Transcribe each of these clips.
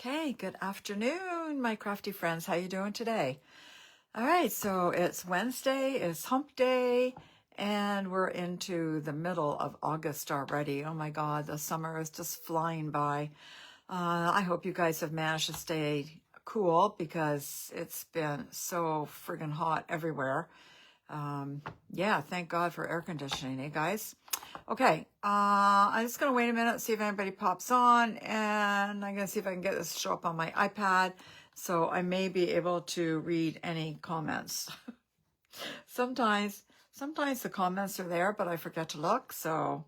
Okay, good afternoon, my crafty friends. How you doing today? All right, so it's Wednesday, it's hump day, and we're into the middle of August already. Oh my God, the summer is just flying by. I hope you guys have managed to stay cool because it's been so friggin' hot everywhere. Yeah, thank God for air conditioning, eh, guys? Okay, I'm just gonna wait a minute, see if anybody pops on, and I'm gonna see if I can get this to show up on my iPad, so I may be able to read any comments. sometimes, sometimes the comments are there, but I forget to look, so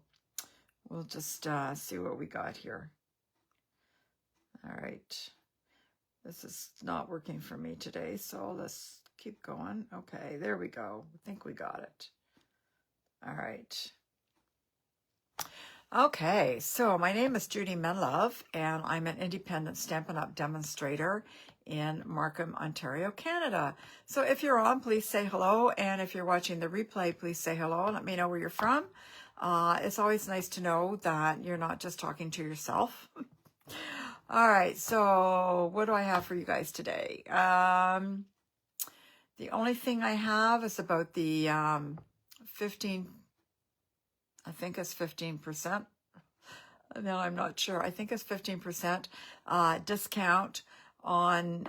we'll just see what we got here. All right, this is not working for me today, so let's keep going. Okay, there we go. I think we got it. All right. Okay, so my name is Judy Menlove, and I'm an independent Stampin' Up! Demonstrator in Markham, Ontario, Canada. So if you're on, please say hello, and if you're watching the replay, please say hello and let me know where you're from. It's always nice to know that you're not just talking to yourself. All right, so what do I have for you guys today? The only thing I have is about the 15, I think it's 15%. No, I'm not sure. I think it's 15% discount on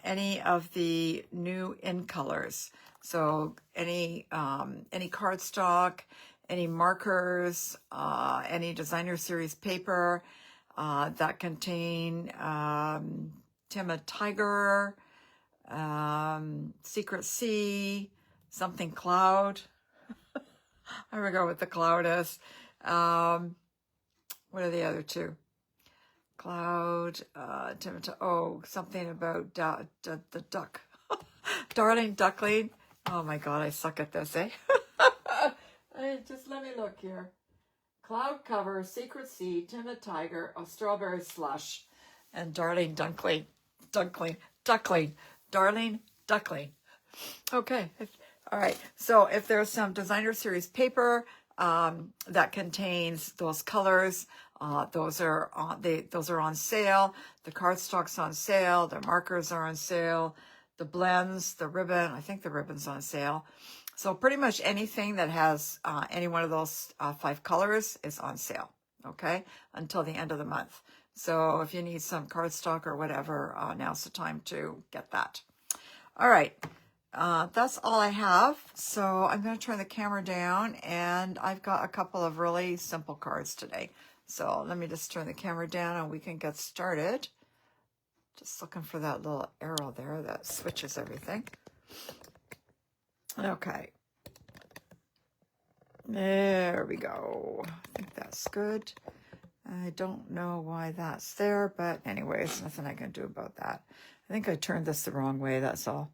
any of the new in colors. So any cardstock, any markers, any designer series paper that contain Timid Tiger, Secret Sea, something cloud. I forgot what the cloud is. What are the other two? Cloud, something about the duck. Darling Duckling. Oh my God, I suck at this, eh? Just let me look here. Cloud Cover, Secret Sea, Timid Tiger, Strawberry Slush, and Darling Duckling. Darling Duckling. Okay. All right. So if there's some designer series paper that contains those colors, those are on sale. The cardstock's on sale. The markers are on sale. The blends, the ribbon, I think the ribbon's on sale. So pretty much anything that has any one of those 5 colors is on sale. Okay, until the end of the month. So if you need some cardstock or whatever, now's the time to get that. All right. That's all I have. So I'm going to turn the camera down, and I've got a couple of really simple cards today. So let me just turn the camera down and we can get started. Just looking for that little arrow there that switches everything. Okay. There we go. I think that's good. I don't know why that's there, but anyways, nothing I can do about that. I think I turned this the wrong way, that's all.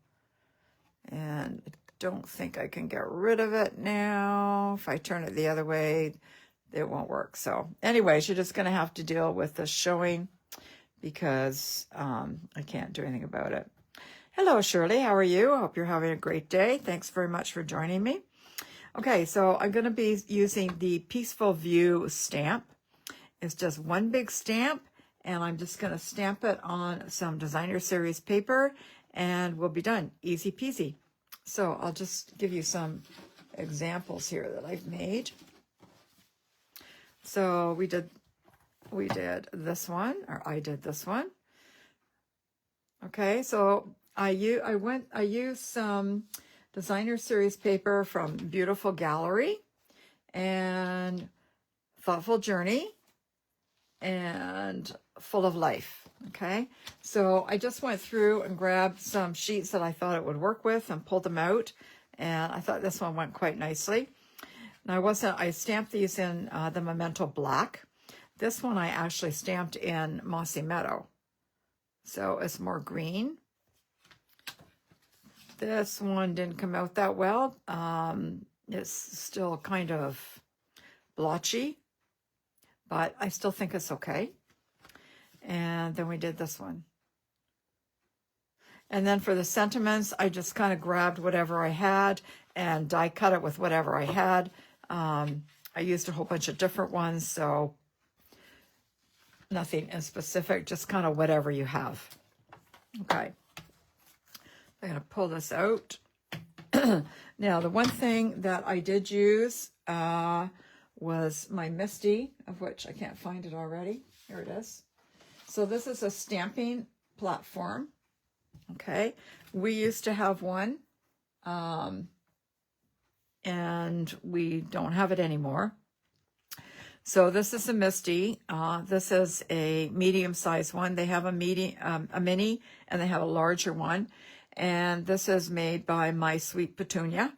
And I don't think I can get rid of it now. If I turn it the other way, it won't work. So anyways, you're just going to have to deal with this showing because I can't do anything about it. Hello, Shirley. How are you? I hope you're having a great day. Thanks very much for joining me. Okay, so I'm going to be using the Peaceful View stamp. It's just one big stamp, and I'm just going to stamp it on some designer series paper, and we'll be done. Easy peasy. So I'll just give you some examples here that I've made. So we did this one, or I did this one. Okay, so I used some designer series paper from Beautiful Gallery and Thoughtful Journey and Full of Life. Okay, so I just went through and grabbed some sheets that I thought it would work with and pulled them out, and I thought this one went quite nicely. Now I stamped these in the Memento Black. This one I actually stamped in Mossy Meadow, so it's more green. This one didn't come out that well. It's still kind of blotchy, but I still think it's okay. And then we did this one. And then for the sentiments, I just kind of grabbed whatever I had and die cut it with whatever I had. I used a whole bunch of different ones, so Nothing in specific, just kind of whatever you have. Okay. I'm going to pull this out. Now, the one thing that I did use was my Misty, of which I can't find it already. Here it is. So this is a stamping platform. Okay. We used to have one, and we don't have it anymore. So this is a Misty. This is a medium-sized one. They have a mini, and they have a larger one. And this is made by My Sweet Petunia.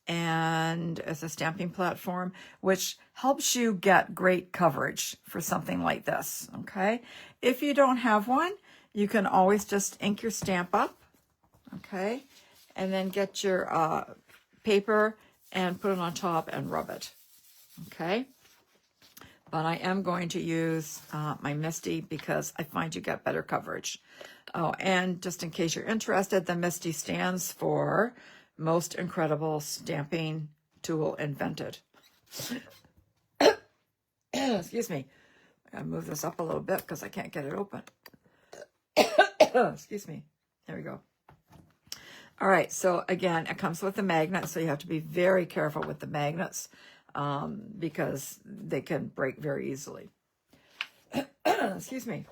And it's a stamping platform, which helps you get great coverage for something like this, okay? If you don't have one, you can always just ink your stamp up, okay? And then get your paper and put it on top and rub it, okay? But I am going to use my Misty because I find you get better coverage. Oh, and just in case you're interested, the Misty stands for Most Incredible Stamping Tool Invented. Excuse me. I gotta move this up a little bit because I can't get it open. Excuse me. There we go. All right, so again, it comes with a magnet, so you have to be very careful with the magnets because they can break very easily. Excuse me.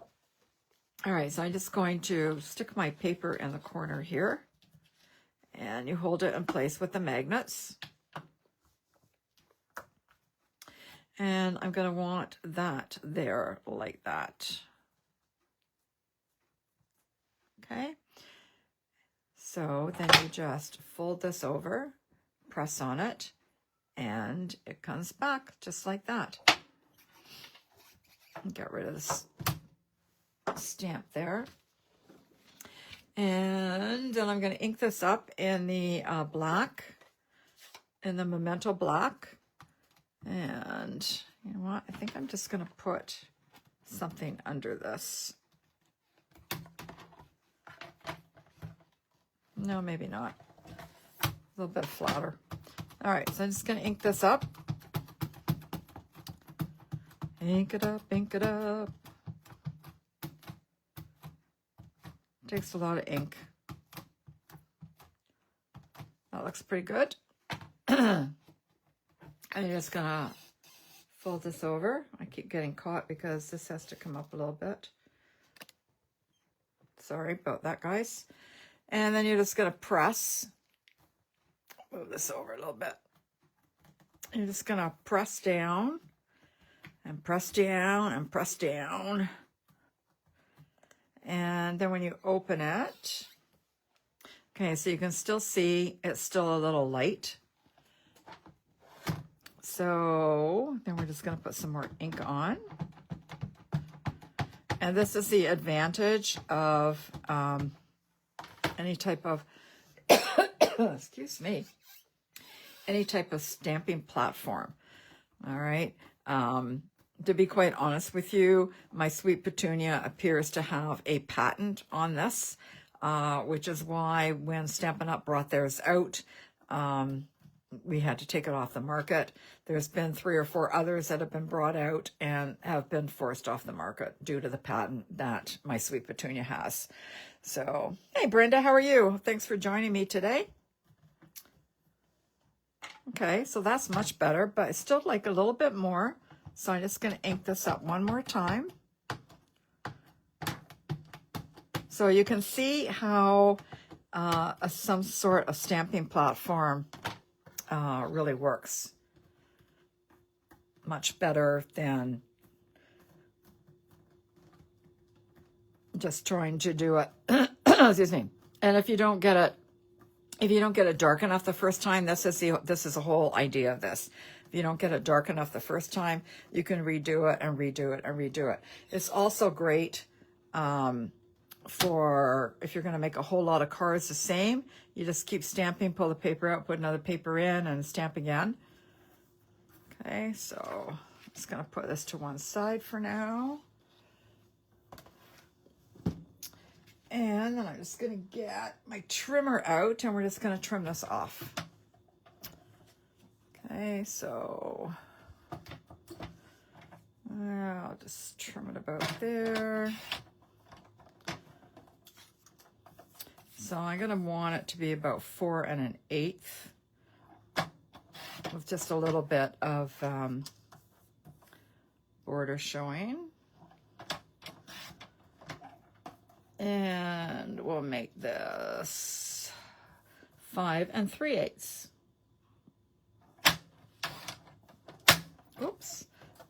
All right, so I'm just going to stick my paper in the corner here, and you hold it in place with the magnets. And I'm going to want that there like that. Okay. So then you just fold this over, press on it, and it comes back just like that. Get rid of this stamp there. And then I'm going to ink this up in the black, in the Memento black. And you know what? I think I'm just going to put something under this. No, maybe not. A little bit flatter. All right, so I'm just going to ink this up. Ink it up, ink it up. Takes a lot of ink. That looks pretty good. I'm just going to fold this over. I keep getting caught because this has to come up a little bit. Sorry about that, guys. And then you're just going to press. Move this over a little bit. You're just going to press down and press down and press down. And then when you open it, okay, so you can still see it's still a little light. So then we're just going to put some more ink on. And this is the advantage of any type of, excuse me, any type of stamping platform. All right. To be quite honest with you, My Sweet Petunia appears to have a patent on this, which is why when Stampin' Up! Brought theirs out, we had to take it off the market. There's been 3 or 4 others that have been brought out and have been forced off the market due to the patent that My Sweet Petunia has. So, hey, Brenda, how are you? Thanks for joining me today. Okay, so that's much better, but it's still like a little bit more. So I'm just going to ink this up one more time. So you can see how some sort of stamping platform really works. Much better than just trying to do it. Excuse me. And if you don't get it dark enough the first time, this is the whole idea of this. If you don't get it dark enough the first time, you can redo it and redo it and redo it. It's also great for if you're going to make a whole lot of cards the same. You just keep stamping, pull the paper out, put another paper in, and stamp again. Okay, so I'm just going to put this to one side for now. And then I'm just going to get my trimmer out, and we're just going to trim this off. Okay, so I'll Just trim it about there. So I'm going to want it to be about 4 1/8 with just a little bit of border showing. And we'll make this 5 3/8. Oops.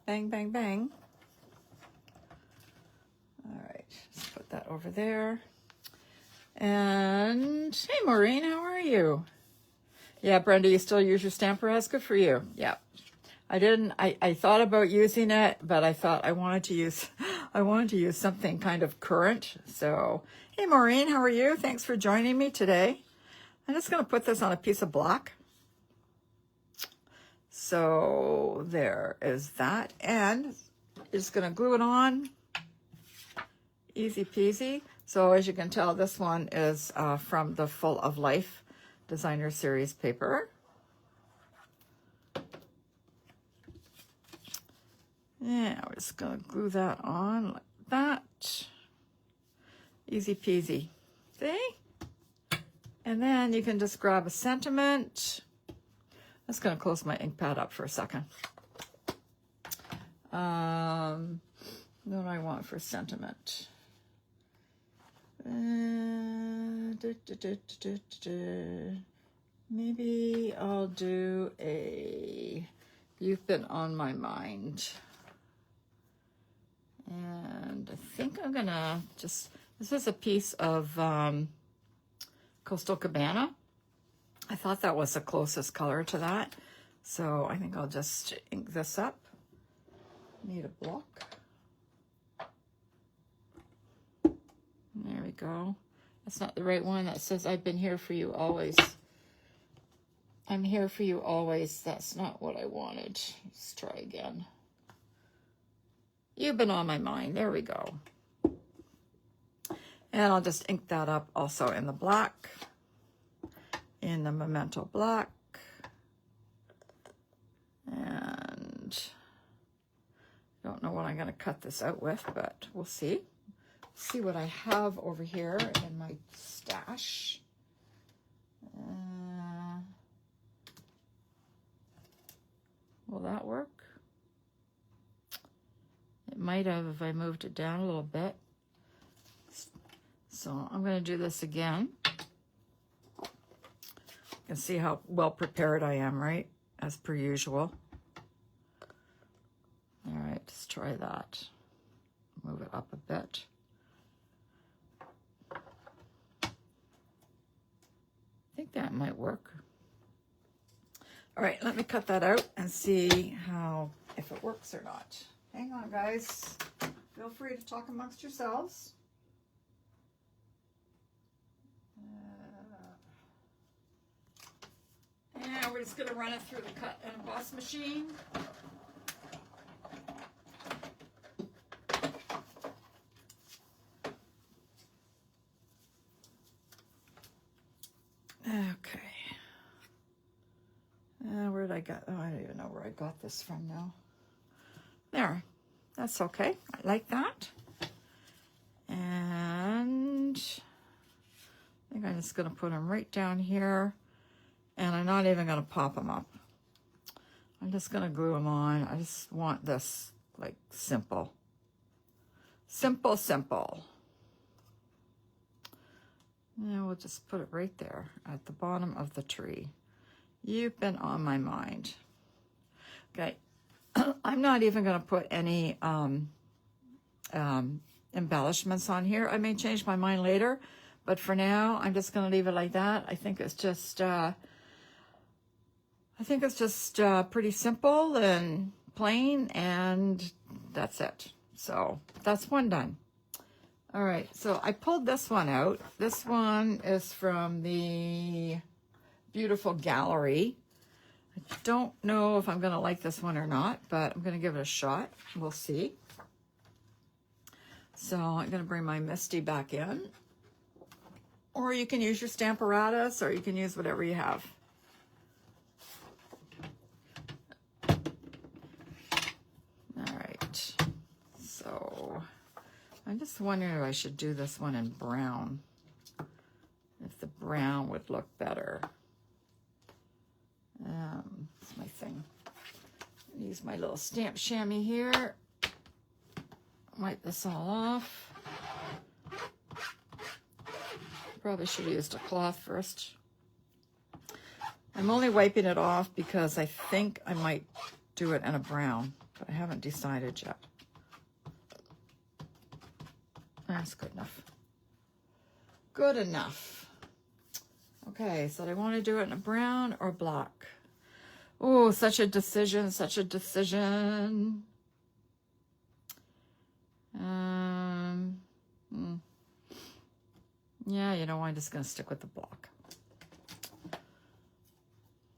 Bang, bang, bang. All right, let's put that over there. And hey, Maureen, how are you? Yeah, Brenda, you still use your stamper? That's good for you. Yeah. I thought about using it, but I thought I wanted to use something kind of current. So, hey, Maureen, how are you? Thanks for joining me today. I'm just going to put this on a piece of black. So there is that. And just going to glue it on. Easy peasy. So as you can tell, this one is from the Full of Life Designer Series paper. Yeah, we're just going to glue that on like that. Easy peasy. See? And then you can just grab a sentiment. I'm just going to close my ink pad up for a second. What do I want for sentiment? Maybe I'll do a You've Been on My Mind. And I think I'm gonna this is a piece of Coastal Cabana. I thought that was the closest color to that. So I think I'll just ink this up. Need a block. There we go. That's not the right one. That says I've been here for you always. I'm here for you always. That's not what I wanted. Let's try again. You've Been on My Mind. There we go. And I'll just ink that up also in the black, in the Memento black. And I don't know what I'm going to cut this out with, but we'll see. See what I have over here in my stash. Will that work? It might have if I moved it down a little bit. So I'm going to do this again. You can see how well prepared I am, right? As per usual. All right, let's try that. Move it up a bit. I think that might work. All right, let me cut that out and see if it works or not. Hang on, guys. Feel free to talk amongst yourselves. And we're just going to run it through the cut and emboss machine. Okay. Where did I get? Oh, I don't even know where I got this from now. There. That's okay. I like that. And I think I'm just going to put them right down here. And I'm not even going to pop them up. I'm just going to glue them on. I just want this like simple. Simple, simple. Now we'll just put it right there at the bottom of the tree. You've been on my mind. Okay. I'm not even going to put any embellishments on here. I may change my mind later, but for now, I'm just going to leave it like that. I think it's just pretty simple and plain, and that's it. So that's one done. All right, so I pulled this one out. This one is from the Beautiful Gallery. I don't know if I'm going to like this one or not, but I'm going to give it a shot. We'll see. So I'm going to bring my Misty back in. Or you can use your Stamparatus, or you can use whatever you have. All right. I'm just wondering if I should do this one in brown. If the brown would look better. That's my thing. Use my little stamp chamois here. Wipe this all off. Probably should have used a cloth first. I'm only wiping it off because I think I might do it in a brown, but I haven't decided yet. That's good enough. Good enough. Okay, so do I want to do it in a brown or black? Oh, such a decision, such a decision. Yeah, you know, I'm just going to stick with the black.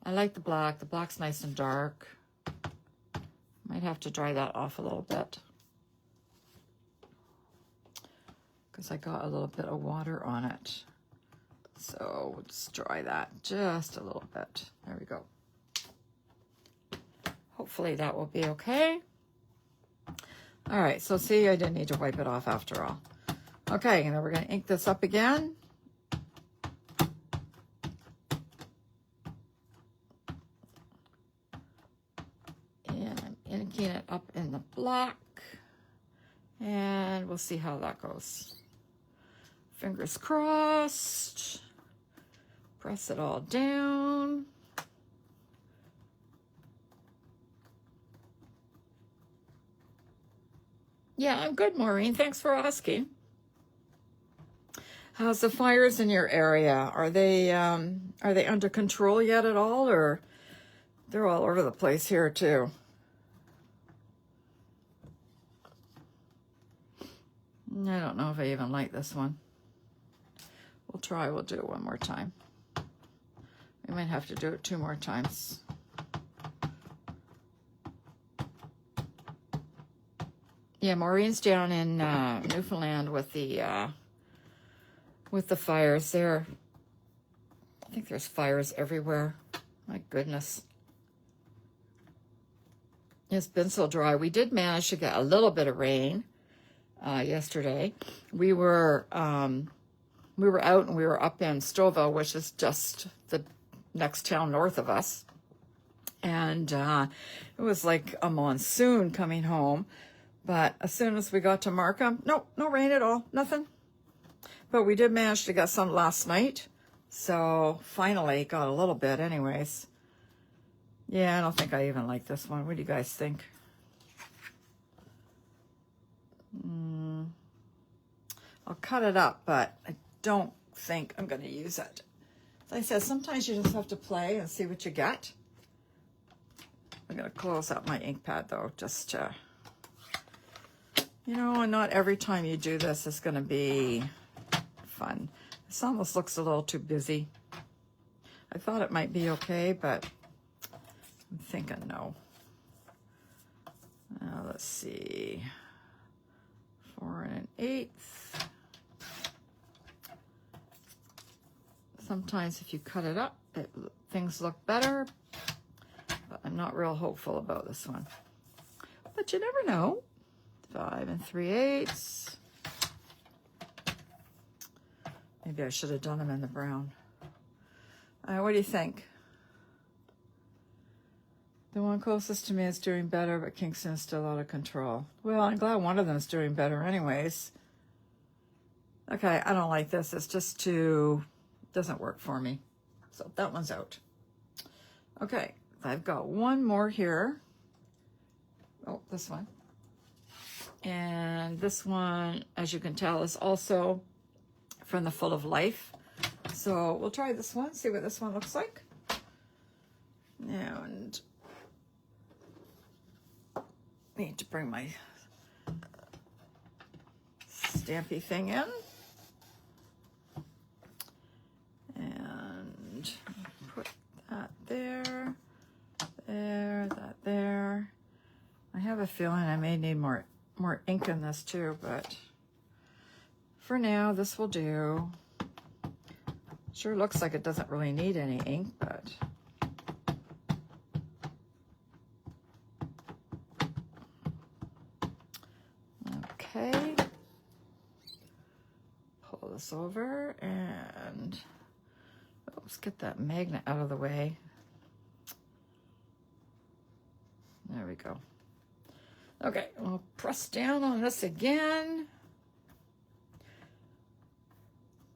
I like the black. The black's nice and dark. Might have to dry that off a little bit, because I got a little bit of water on it. So we'll just dry that just a little bit. There we go. Hopefully that will be okay. All right, so see, I didn't need to wipe it off after all. Okay, and then we're going to ink this up again. And I'm inking it up in the black. And we'll see how that goes. Fingers crossed. Press it all down. Yeah, I'm good, Maureen. Thanks for asking. How's the fires in your area? Are they under control yet at all, or they're all over the place here too? I don't know if I even like this one. We'll try. We'll do it one more time. We might have to do it 2 more times. Yeah, Maureen's down in Newfoundland with the fires there. I think there's fires everywhere. My goodness. It's been so dry. We did manage to get a little bit of rain yesterday. We were out and we were up in Stouffville, which is just the next town north of us. And it was like a monsoon coming home. But as soon as we got to Markham, no rain at all, nothing. But we did manage to get some last night. So finally got a little bit anyways. Yeah, I don't think I even like this one. What do you guys think? I'll cut it up, but I don't think I'm going to use it. Like I said, sometimes you just have to play and see what you get. I'm going to close up my ink pad though, just to, you know, and not every time you do this is going to be fun. This almost looks a little too busy. I thought it might be okay, but I'm thinking no. Now let's see. 4 1/8. Sometimes if you cut it up, things look better, but I'm not real hopeful about this one. But you never know. 5 3/8. Maybe I should have done them in the brown. What do you think? The one closest to me is doing better, but Kingston is still out of control. Well, I'm glad one of them is doing better anyways. Okay, I don't like this. It's just too, doesn't work for me. So that one's out. Okay, I've got one more here. Oh, this one. And this one, as you can tell, is also from the Full of Life. So we'll try this one, see what this one looks like. And need to bring my stampy thing in. And put that there, that there. I have a feeling I may need more ink in this too, but for now, this will do. Sure looks like it doesn't really need any ink, but okay. this over and let's get that magnet out of the way. There we go. Okay, we'll press down on this again.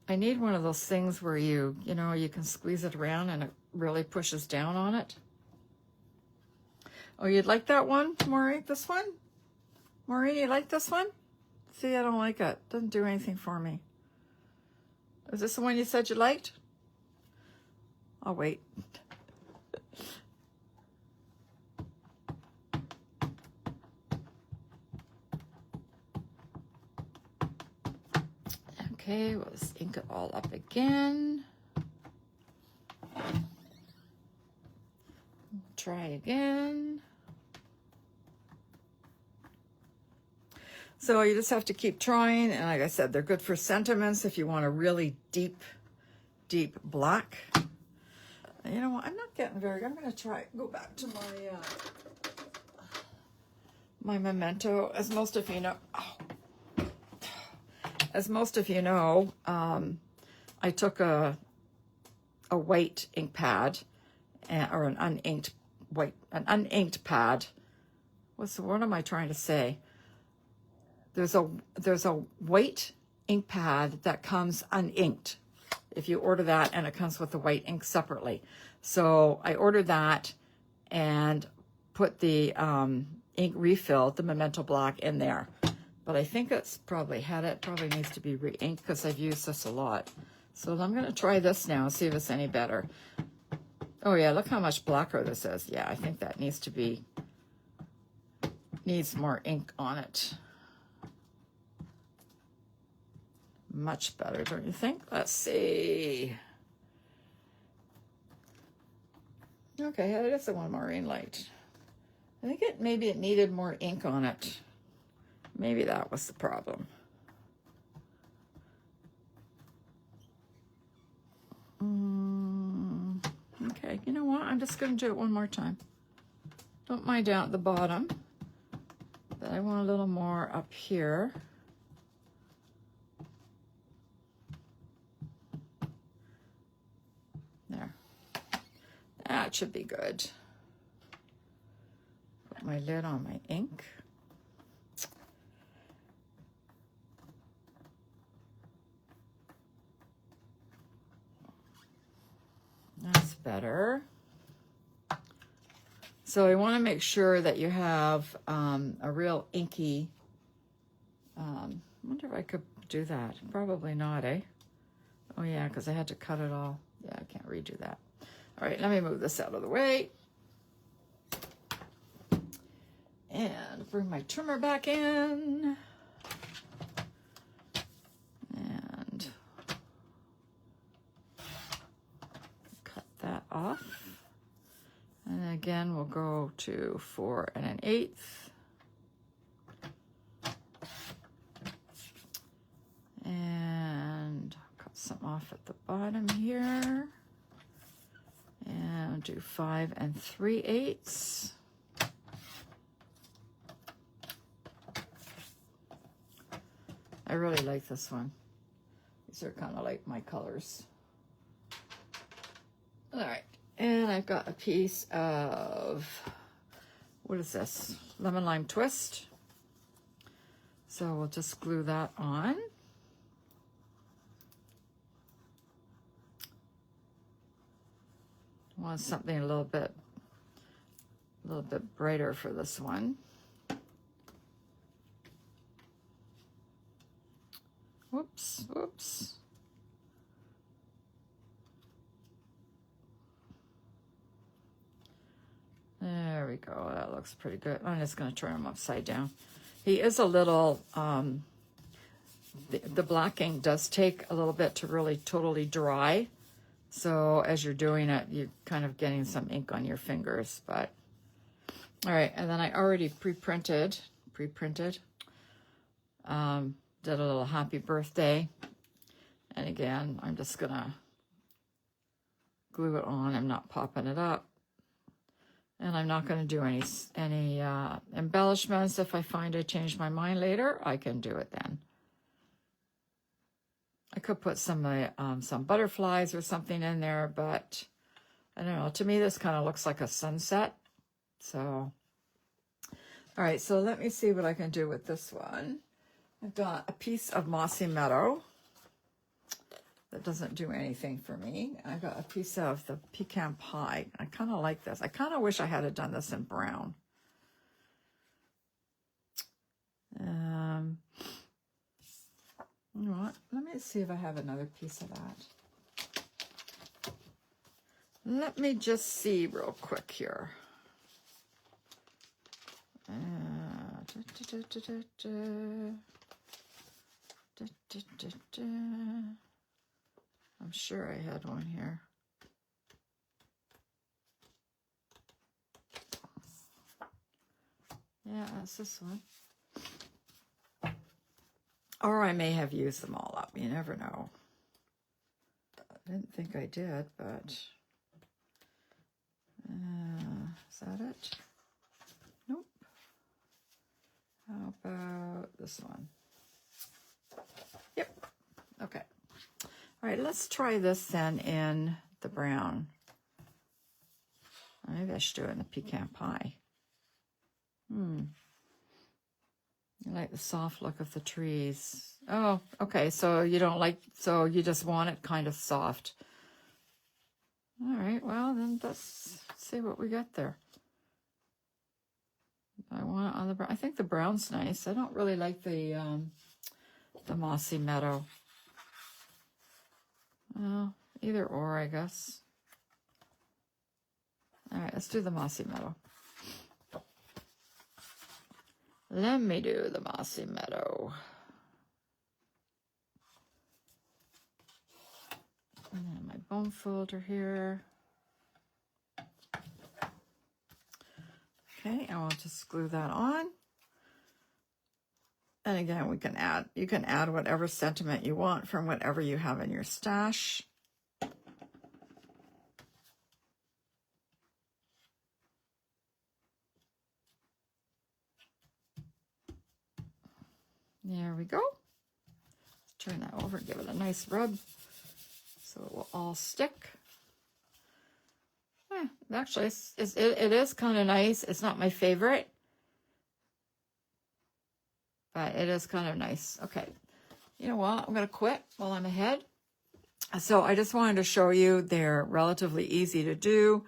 I need one of those things where you know, you can squeeze it around and it really pushes down on it. Oh, you'd like that one, Maureen? This one? Maureen, you like this one? See, I don't like it. Doesn't do anything for me. Is this the one you said you liked? I'll wait. Okay, let's ink it all up again. Try again. So you just have to keep trying, and like I said, they're good for sentiments if you want a really deep, deep black. You know what? I'm not getting very good. I'm going to go back to my memento. As most of you know, I took a white ink pad or an uninked pad. What am I trying to say? There's a white ink pad that comes uninked. If you order that, and it comes with the white ink separately. So I ordered that and put the ink refill, the Memento Black, in there. But I think it's probably needs to be re-inked because I've used this a lot. So I'm going to try this now and see if it's any better. Oh yeah, look how much blacker this is. Yeah, I think that needs more ink on it. Much better, don't you think? Let's see. Okay, that's the one Maureen liked. I think maybe it needed more ink on it. Maybe that was the problem. Okay, you know what? I'm just going to do it one more time. Don't mind down at the bottom, but I want a little more up here. There. That should be good. Put my lid on my ink. That's better. So I want to make sure that you have a real inky. I wonder if I could do that. Probably not, eh? Oh yeah, because I had to cut it all. Yeah, I can't redo that. All right, let me move this out of the way. And bring my trimmer back in. And cut that off. And again, we'll go to 4 1/8. And cut some off at the bottom here. And do 5 3/8. I really like this one. These are kind of like my colors. All right. And I've got a piece of, what is this? Lemon Lime Twist. So we'll just glue that on. I want something a little bit brighter for this one. Whoops, whoops. There we go. That looks pretty good. I'm just going to turn him upside down. He is a little, the black ink does take a little bit to really totally dry. So as you're doing it, you're kind of getting some ink on your fingers. But all right, and then I already pre-printed, did a little happy birthday. And again, I'm just going to glue it on. I'm not popping it up. And I'm not going to do any embellishments. If I find I change my mind later, I can do it then. I could put some butterflies or something in there, but I don't know. To me, this kind of looks like a sunset. So, all right. So let me see what I can do with this one. I've got a piece of Mossy Meadow. That doesn't do anything for me. I got a piece of the pecan pie. I kind of like this. I kind of wish I had done this in brown. You know what? Let me see if I have another piece of that. Let me just see real quick here. I'm sure I had one here. Yeah, that's this one. Or I may have used them all up. You never know. I didn't think I did, but is that it? Nope. How about this one? Yep. Okay. All right, let's try this then in the brown. Maybe I should do it in the pecan pie. I like the soft look of the trees. Oh, okay, so you don't like, so you just want it kind of soft. All right, well, then let's see what we got there. I want it on the brown. I think the brown's nice. I don't really like the Mossy Meadow. Well, either or, I guess. All right, let's do the Mossy Meadow. Let me do the Mossy Meadow. And then my bone folder here. Okay, I will just glue that on. And again, you can add whatever sentiment you want from whatever you have in your stash. There we go. Let's turn that over and give it a nice rub so it will all stick. Actually, it is kind of nice. It's not my favorite, but it is kind of nice. Okay, you know what? I'm going to quit while I'm ahead. So I just wanted to show you they're relatively easy to do.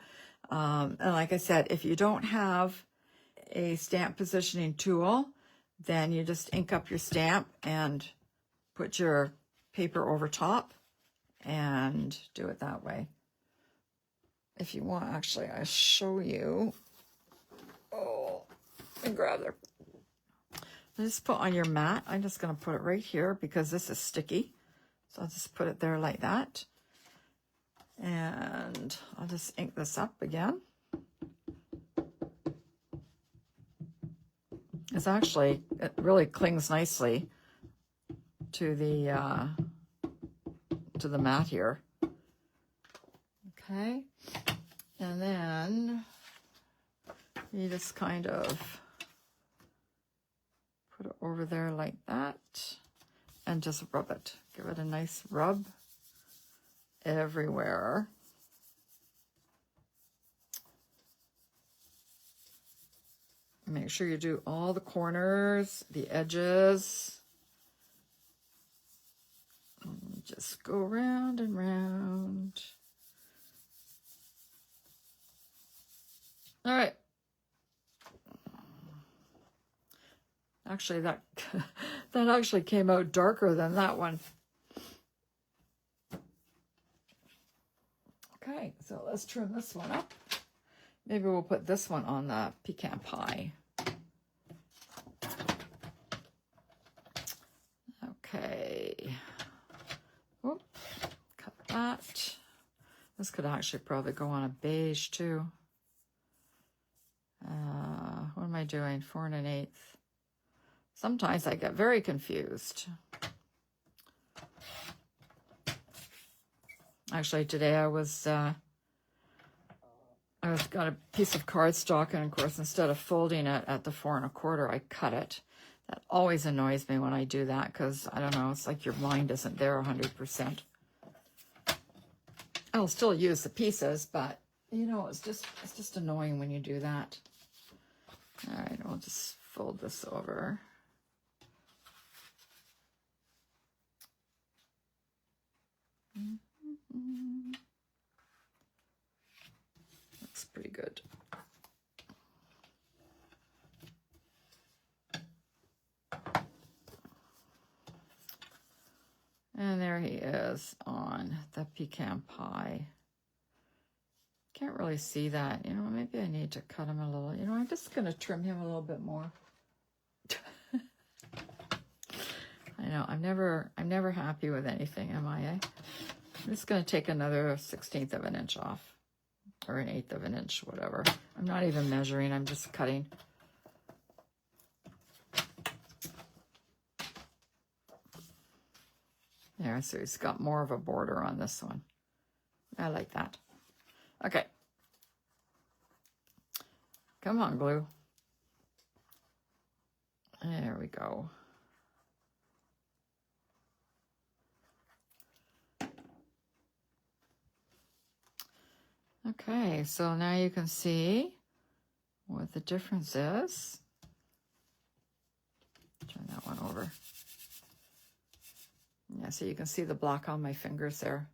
And like I said, if you don't have a stamp positioning tool, then you just ink up your stamp and put your paper over top and do it that way. If you want, actually, I'll show you. Oh, and grab there. Just put on your mat. I'm just going to put it right here because this is sticky. So I'll just put it there like that. And I'll just ink this up again. It really clings nicely to the mat here. Okay. And then you just kind of put it over there like that and just rub it. Give it a nice rub everywhere. Make sure you do all the corners, the edges. And just go round and round. All right. Actually, that actually came out darker than that one. Okay, so let's trim this one up. Maybe we'll put this one on the pecan pie. Okay. Whoop. Cut that. This could actually probably go on a beige too. What am I doing? 4 1/8. Sometimes I get very confused. Actually, today I got a piece of cardstock, and of course, instead of folding it at the 4 1/4, I cut it That always annoys me when I do that because, I don't know, it's like your mind isn't there 100%. I'll still use the pieces, but, you know, it's just annoying when you do that. All right, I'll just fold this over. Looks pretty good. And there he is on the pecan pie. Can't really see that. You know, maybe I need to cut him a little. You know, I'm just going to trim him a little bit more. I know, I'm never happy with anything, am I? I'm just going to take another 1/16 of an inch off. Or an 1/8 of an inch, whatever. I'm not even measuring, I'm just cutting. There, so he's got more of a border on this one. I like that. Okay. Come on, glue. There we go. Okay, so now you can see what the difference is. Turn that one over. Yeah, so you can see the block on my fingers there.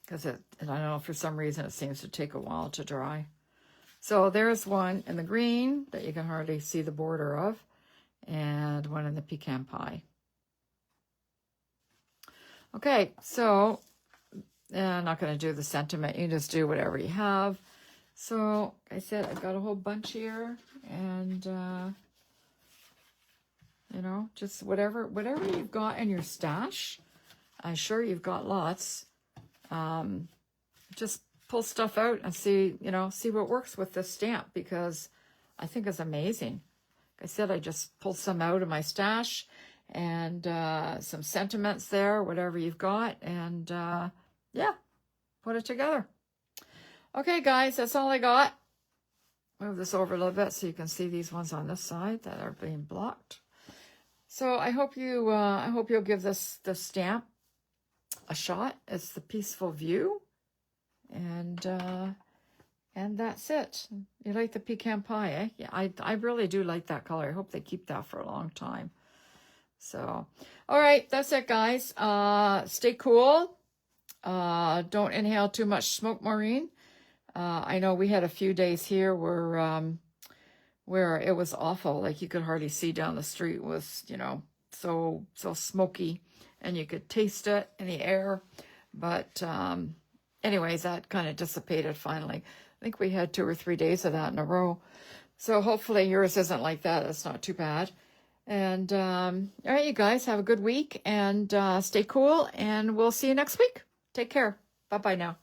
Because I don't know, for some reason it seems to take a while to dry. So there's one in the green that you can hardly see the border of, and one in the pecan pie. Okay, so I'm not going to do the sentiment. You just do whatever you have. So like I said, I've got a whole bunch here, and you know, just whatever you've got in your stash. I'm sure you've got lots. Just pull stuff out and see, you know, see what works with this stamp, because I think it's amazing. Like I said, I just pulled some out of my stash, and some sentiments there, whatever you've got, and yeah, put it together. Okay, guys, that's all I got. Move this over a little bit so you can see these ones on this side that are being blocked. So I hope you'll give this stamp a shot. It's the Peaceful View, and that's it. You like the pecan pie, eh? Yeah, I really do like that color. I hope they keep that for a long time. So, all right, that's it, guys. Stay cool. Don't inhale too much smoke, Maureen. I know we had a few days here where it was awful. Like you could hardly see down the street. It was, you know, so smoky, and you could taste it in the air. But anyways, that kind of dissipated finally. I think we had 2 or 3 days of that in a row. So hopefully yours isn't like that. It's not too bad. And all right, you guys, have a good week, and stay cool, and we'll see you next week. Take care. Bye-bye now.